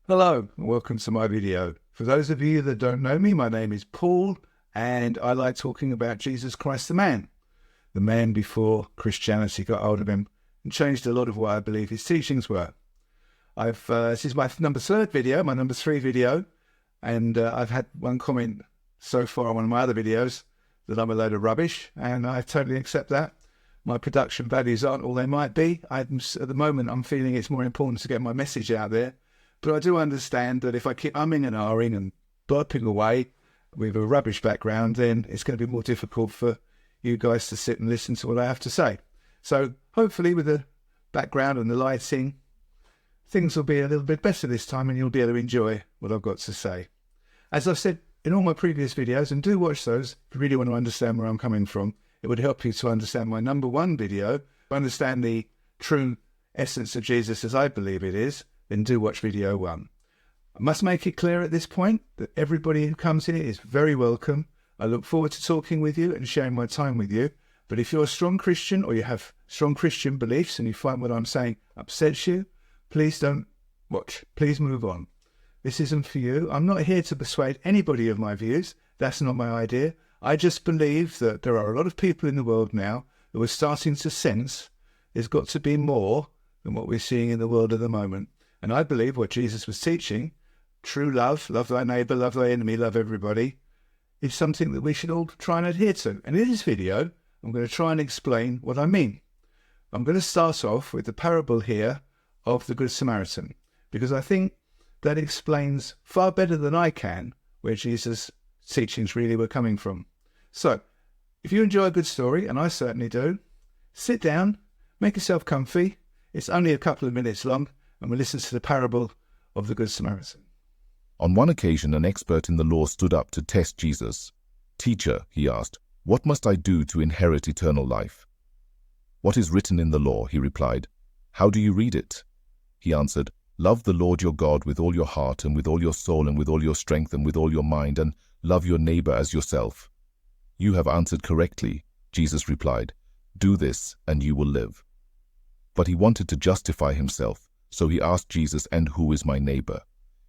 Hello and welcome to my video. For those of you that don't know me, my name is Paul and I like talking about Jesus Christ the man before Christianity got hold of him and changed a lot of what I believe his teachings were. This is my number three video, and I've had one comment so far on one of my other videos that I'm a load of rubbish, and I totally accept that. My production values aren't all they might be. At the moment, I'm feeling it's more important to get my message out there. But I do understand that if I keep umming and ahhing and burping away with a rubbish background, then it's going to be more difficult for you guys to sit and listen to what I have to say. So hopefully with the background and the lighting, things will be a little bit better this time and you'll be able to enjoy what I've got to say. As I've said in all my previous videos, and do watch those if you really want to understand where I'm coming from, it would help you to understand my number one video, understand the true essence of Jesus as I believe it is, then do watch video one. I must make it clear at this point that everybody who comes here is very welcome. I look forward to talking with you and sharing my time with you. But if you're a strong Christian or you have strong Christian beliefs and you find what I'm saying upsets you, please don't watch. Please move on. This isn't for you. I'm not here to persuade anybody of my views. That's not my idea. I just believe that there are a lot of people in the world now who are starting to sense there's got to be more than what we're seeing in the world at the moment. And I believe what Jesus was teaching, true love, love thy neighbour, love thy enemy, love everybody, is something that we should all try and adhere to. And in this video, I'm going to try and explain what I mean. I'm going to start off with the parable here of the Good Samaritan, because I think that explains far better than I can where Jesus' teachings really were coming from. So, if you enjoy a good story, and I certainly do, sit down, make yourself comfy. It's only a couple of minutes long, and we'll listen to the parable of the Good Samaritan. On one occasion, an expert in the law stood up to test Jesus. "Teacher," he asked, "what must I do to inherit eternal life?" "What is written in the law?" he replied. "How do you read it?" He answered, "Love the Lord your God with all your heart and with all your soul and with all your strength and with all your mind, and love your neighbor as yourself." "You have answered correctly," Jesus replied. "Do this and you will live." But he wanted to justify himself. So he asked Jesus, "And who is my neighbor?"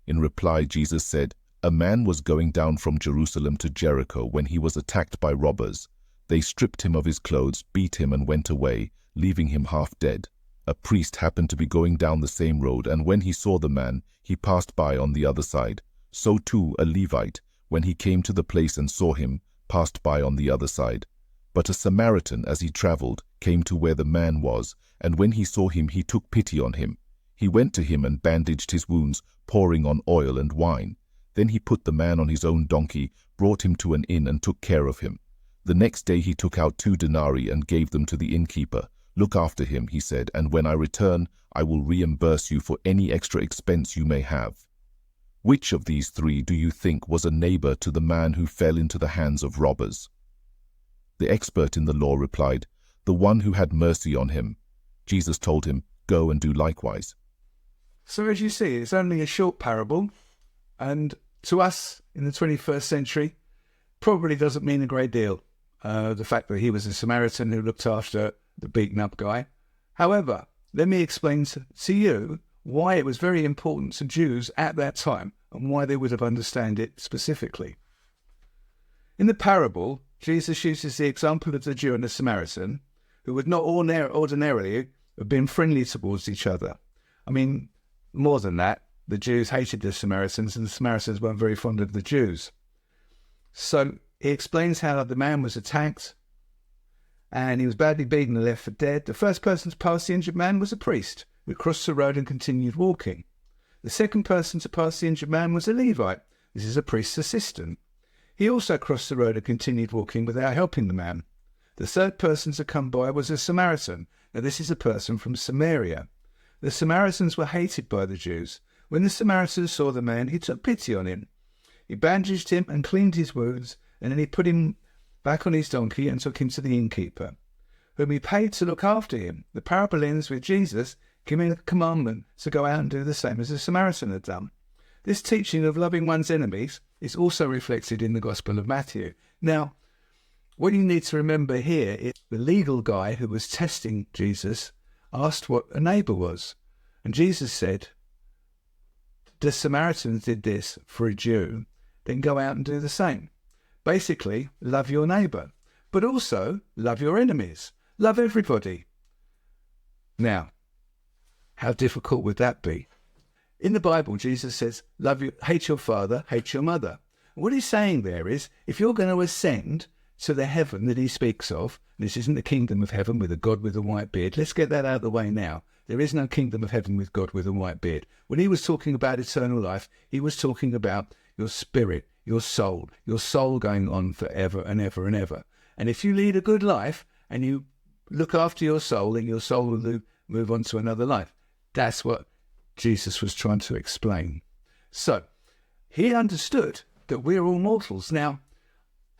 In reply, Jesus said, "A man was going down from Jerusalem to Jericho when he was attacked by robbers. They stripped him of his clothes, beat him, and went away, leaving him half dead. A priest happened to be going down the same road, and when he saw the man, he passed by on the other side. So too a Levite, when he came to the place and saw him, passed by on the other side. But a Samaritan, as he traveled, came to where the man was, and when he saw him, he took pity on him. He went to him and bandaged his wounds, pouring on oil and wine. Then he put the man on his own donkey, brought him to an inn, and took care of him. The next day he took out 2 denarii and gave them to the innkeeper. 'Look after him,' he said, 'and when I return, I will reimburse you for any extra expense you may have.' Which of these 3 do you think was a neighbor to the man who fell into the hands of robbers?" The expert in the law replied, "The one who had mercy on him." Jesus told him, "Go and do likewise." So as you see, it's only a short parable, and to us in the 21st century, probably doesn't mean a great deal. The fact that he was a Samaritan who looked after the beaten up guy. However, let me explain to you why it was very important to Jews at that time and why they would have understood it specifically. In the parable, Jesus uses the example of the Jew and the Samaritan, who would not ordinarily have been friendly towards each other. I mean, more than that, the Jews hated the Samaritans and the Samaritans weren't very fond of the Jews. So he explains how the man was attacked and he was badly beaten and left for dead. The first person to pass the injured man was a priest who crossed the road and continued walking. The second person to pass the injured man was a Levite. This is a priest's assistant. He also crossed the road and continued walking without helping the man. The third person to come by was a Samaritan. Now this is a person from Samaria. The Samaritans were hated by the Jews. When the Samaritan saw the man, he took pity on him. He bandaged him and cleaned his wounds, and then he put him back on his donkey and took him to the innkeeper, whom he paid to look after him. The parable ends with Jesus giving a commandment to go out and do the same as the Samaritan had done. This teaching of loving one's enemies is also reflected in the Gospel of Matthew. Now, what you need to remember here is the legal guy who was testing Jesus asked what a neighbour was. And Jesus said, the Samaritans did this for a Jew, then go out and do the same. Basically, love your neighbour, but also love your enemies. Love everybody. Now, how difficult would that be? In the Bible, Jesus says, hate your father, hate your mother. What he's saying there is, if you're going to ascend to the heaven that he speaks of, this isn't the kingdom of heaven with a God with a white beard. Let's get that out of the way now. There is no kingdom of heaven with God with a white beard. When he was talking about eternal life, he was talking about your spirit, your soul going on forever and ever and ever. And if you lead a good life and you look after your soul, then your soul will move on to another life. That's what Jesus was trying to explain. So he understood that we're all mortals. Now,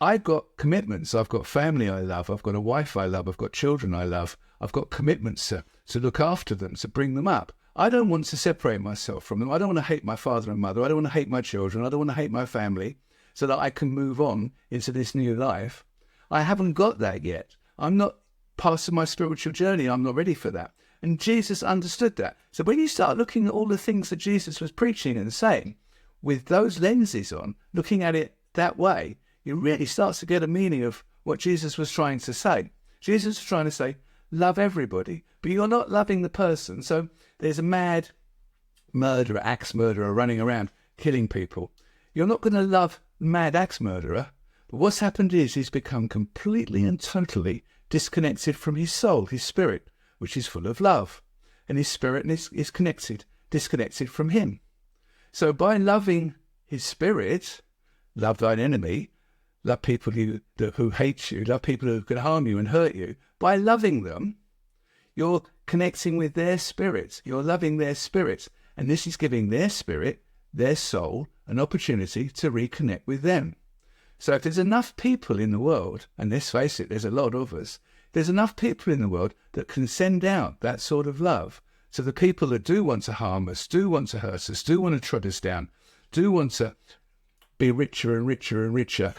I've got commitments. I've got family I love. I've got a wife I love. I've got children I love. I've got commitments to look after them, to bring them up. I don't want to separate myself from them. I don't want to hate my father and mother. I don't want to hate my children. I don't want to hate my family so that I can move on into this new life. I haven't got that yet. I'm not past my spiritual journey. I'm not ready for that. And Jesus understood that. So when you start looking at all the things that Jesus was preaching and saying, with those lenses on, looking at it that way, you really start to get a meaning of what Jesus was trying to say. Jesus was trying to say, love everybody, but you're not loving the person. So there's a mad murderer, axe murderer running around killing people. You're not going to love the mad axe murderer. But what's happened is he's become completely and totally disconnected from his soul, his spirit, which is full of love. And his spirit is disconnected from him. So by loving his spirit, love thine enemy, love people who hate you, love people who can harm you and hurt you. By loving them, you're connecting with their spirit. You're loving their spirit. And this is giving their spirit, their soul, an opportunity to reconnect with them. So if there's enough people in the world, and let's face it, there's a lot of us, there's enough people in the world that can send out that sort of love to the people that do want to harm us, do want to hurt us, do want to trod us down, do want to be richer and richer and richer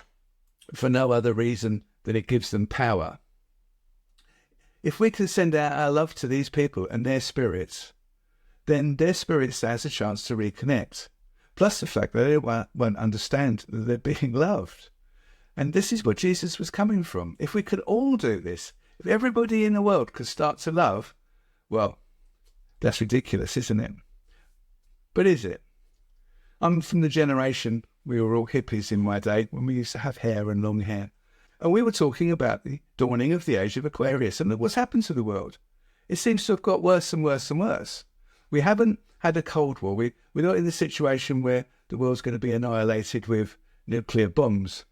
for no other reason than it gives them power. If we can send out our love to these people and their spirits, then their spirit stands a chance to reconnect. Plus the fact that they won't understand that they're being loved. And this is what Jesus was coming from. If we could all do this, if everybody in the world could start to love, well, that's ridiculous, isn't it? But is it? I'm from the generation, we were all hippies in my day, when we used to have hair and long hair. And we were talking about the dawning of the age of Aquarius and what's happened to the world. It seems to have got worse and worse and worse. We haven't had a Cold War. We're not in the situation where the world's going to be annihilated with nuclear bombs,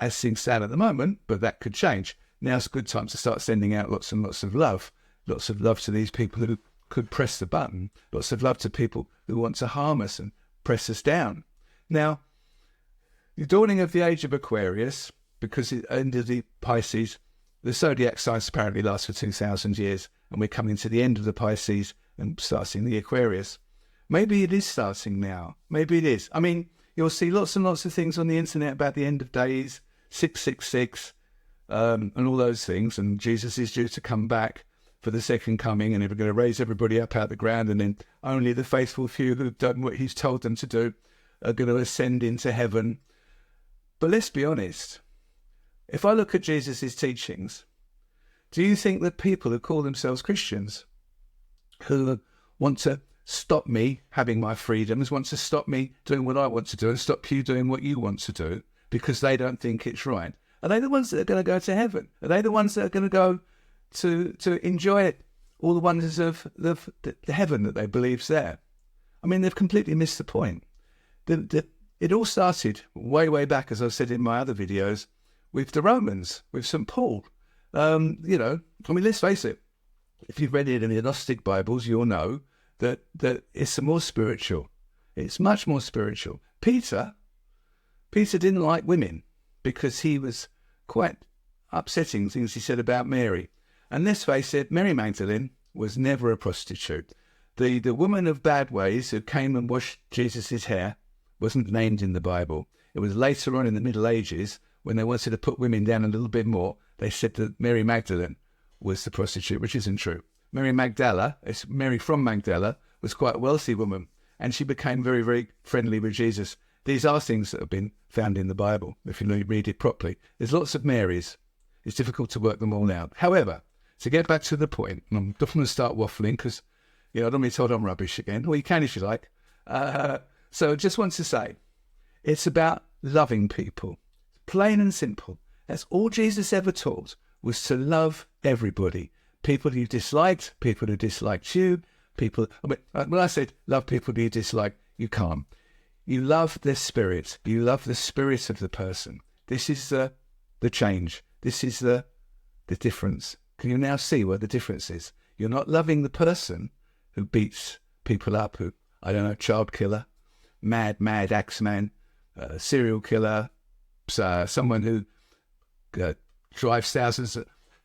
as things stand at the moment, but that could change. Now's a good time to start sending out lots and lots of love to these people who could press the button, lots of love to people who want to harm us and press us down. Now, the dawning of the age of Aquarius, because it ended the Pisces, the zodiac signs apparently last for 2,000 years, and we're coming to the end of the Pisces and starting the Aquarius. Maybe it is starting now. Maybe it is. I mean, you'll see lots and lots of things on the internet about the end of days, 666, and all those things, and Jesus is due to come back for the second coming, and we're going to raise everybody up out of the ground, and then only the faithful few who've done what he's told them to do are going to ascend into heaven. But let's be honest. If I look at Jesus' teachings, do you think that people who call themselves Christians, who want to stop me having my freedoms, want to stop me doing what I want to do and stop you doing what you want to do because they don't think it's right, are they the ones that are going to go to heaven? Are they the ones that are going to go to enjoy all the wonders of the heaven that they believe's there? I mean, they've completely missed the point. It all started way back, as I've said in my other videos, with the Romans, with St. Paul. I mean, let's face it, if you've read it in the Gnostic Bibles, you'll know that it's more spiritual. It's much more spiritual. Peter didn't like women because he was quite upsetting things he said about Mary. And let's face it, Mary Magdalene was never a prostitute. The woman of bad ways who came and washed Jesus' hair wasn't named in the Bible. It was later on in the Middle Ages, when they wanted to put women down a little bit more, they said that Mary Magdalene was the prostitute, which isn't true. Mary from Magdala, was quite a wealthy woman. and she became very, very friendly with Jesus. These are things that have been found in the Bible, if you read it properly. There's lots of Marys. It's difficult to work them all out. However, to get back to the point, and I'm not going to start waffling because, I don't want to be told I'm rubbish again. Well, you can if you like. So I just want to say, it's about loving people. Plain and simple. That's all Jesus ever taught, was to love everybody. People you disliked, people who disliked you, when I said love people who you dislike, you can't. You love their spirit. You love the spirit of the person. This is the change. This is the difference. Can you now see what the difference is? You're not loving the person who beats people up, who, I don't know, child killer, mad axeman, serial killer, someone who drives thousands,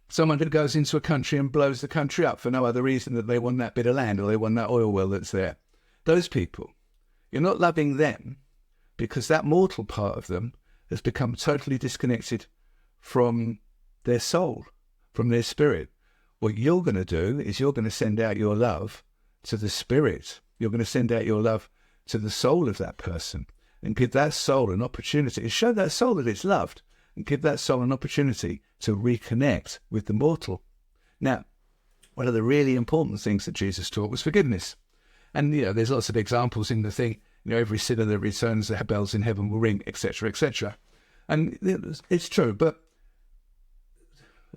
someone who goes into a country and blows the country up for no other reason than they want that bit of land or they want that oil well that's there. Those people, you're not loving them because that mortal part of them has become totally disconnected from their soul, from their spirit. What you're going to do is you're going to send out your love to the spirit. You're going to send out your love to the soul of that person and give that soul an opportunity to show that soul that it's loved and give that soul an opportunity to reconnect with the mortal. Now, one of the really important things that Jesus taught was forgiveness. And, there's lots of examples in the thing, every sinner that returns, the bells in heaven will ring, etc., etc. And it's true, but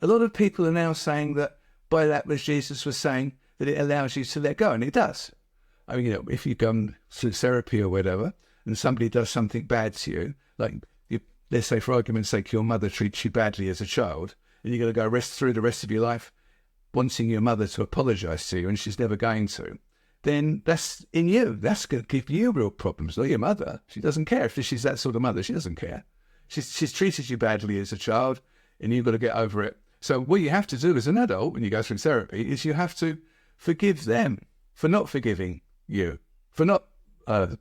a lot of people are now saying that by that, as Jesus was saying, that it allows you to let go, and it does. I mean, if you go through therapy or whatever, and somebody does something bad to you, like, let's say for argument's sake, your mother treats you badly as a child, and you're going to go through the rest of your life wanting your mother to apologise to you, and she's never going to, then that's in you. That's going to give you real problems, not your mother. She doesn't care. If she's that sort of mother, she doesn't care. She's treated you badly as a child, and you've got to get over it. So what you have to do as an adult when you go through therapy is you have to forgive them for not forgiving you, for not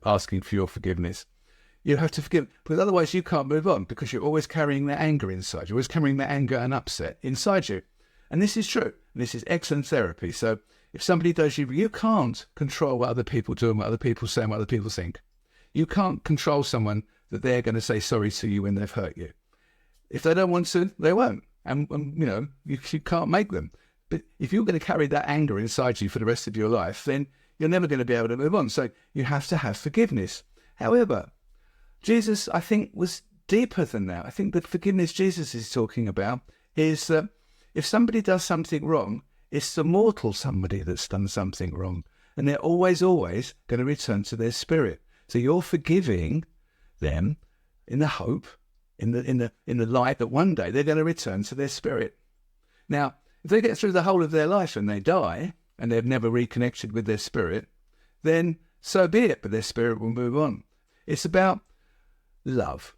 asking for your forgiveness. You have to forgive, because otherwise you can't move on, because you're always carrying that anger inside. You're always carrying that anger and upset inside you. And this is true. And this is excellent therapy. So if somebody does you can't control what other people do and what other people say and what other people think. You can't control someone that they're going to say sorry to you when they've hurt you. If they don't want to, they won't. And you can't make them. But if you're going to carry that anger inside you for the rest of your life, then you're never going to be able to move on. So you have to have forgiveness. However, Jesus, I think, was deeper than that. I think the forgiveness Jesus is talking about is that if somebody does something wrong, it's the mortal somebody that's done something wrong. And they're always going to return to their spirit. So you're forgiving them in the hope, in the light that one day they're going to return to their spirit. Now, if they get through the whole of their life and they die, and they've never reconnected with their spirit, then so be it, but their spirit will move on. It's about love.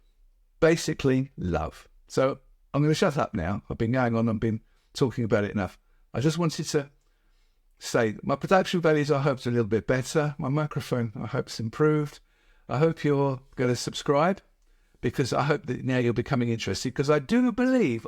Basically, love. So I'm going to shut up now. I've been going on and been talking about it enough. I just wanted to say my production values, I hope, are a little bit better. My microphone, I hope, is improved. I hope you're going to subscribe, because I hope that now you're becoming interested, because I do believe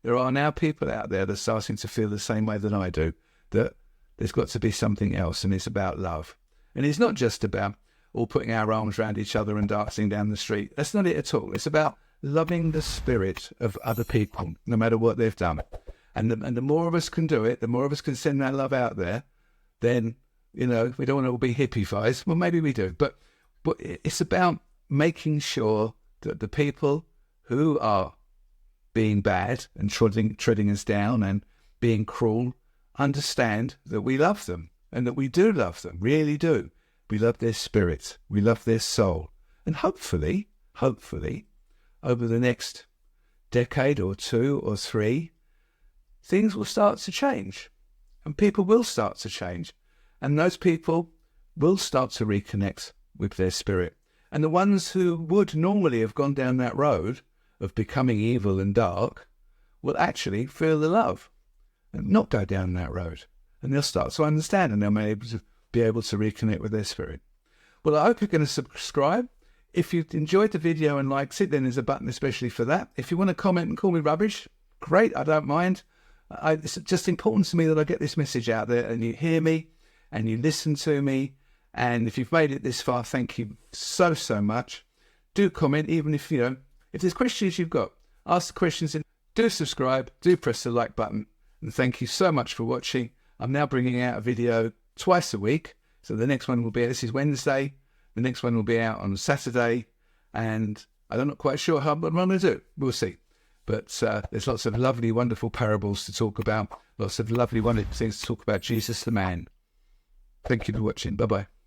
there are now people out there that are starting to feel the same way that I do, that there's got to be something else, and it's about love. And it's not just about all putting our arms around each other and dancing down the street. That's not it at all. It's about loving the spirit of other people, no matter what they've done. And the more of us can do it, the more of us can send that love out there, then, we don't want to all be hippie-fies. Well, maybe we do. But it's about making sure that the people who are being bad and treading us down and being cruel understand that we love them, and that we do love them, really do. We love their spirit, we love their soul. And hopefully, over the next decade or 2 or 3, things will start to change, and people will start to change, and those people will start to reconnect with their spirit. And the ones who would normally have gone down that road of becoming evil and dark will actually feel the love and not go down that road. And they'll start to understand, and they'll be able to reconnect with their spirit. Well, I hope you're going to subscribe. If you enjoyed the video and liked it, then there's a button especially for that. If you want to comment and call me rubbish, great, I don't mind. It's just important to me that I get this message out there, and you hear me and you listen to me, And if you've made it this far, thank you so, so much. Do comment, even if, if there's questions you've got, ask the questions in. Do subscribe, do press the like button. And thank you so much for watching. I'm now bringing out a video twice a week. So the next one will be, this is Wednesday. The next one will be out on Saturday. And I'm not quite sure what I'm going to do. We'll see. But there's lots of lovely, wonderful parables to talk about. Lots of lovely, wonderful things to talk about Jesus the man. Thank you for watching. Bye-bye.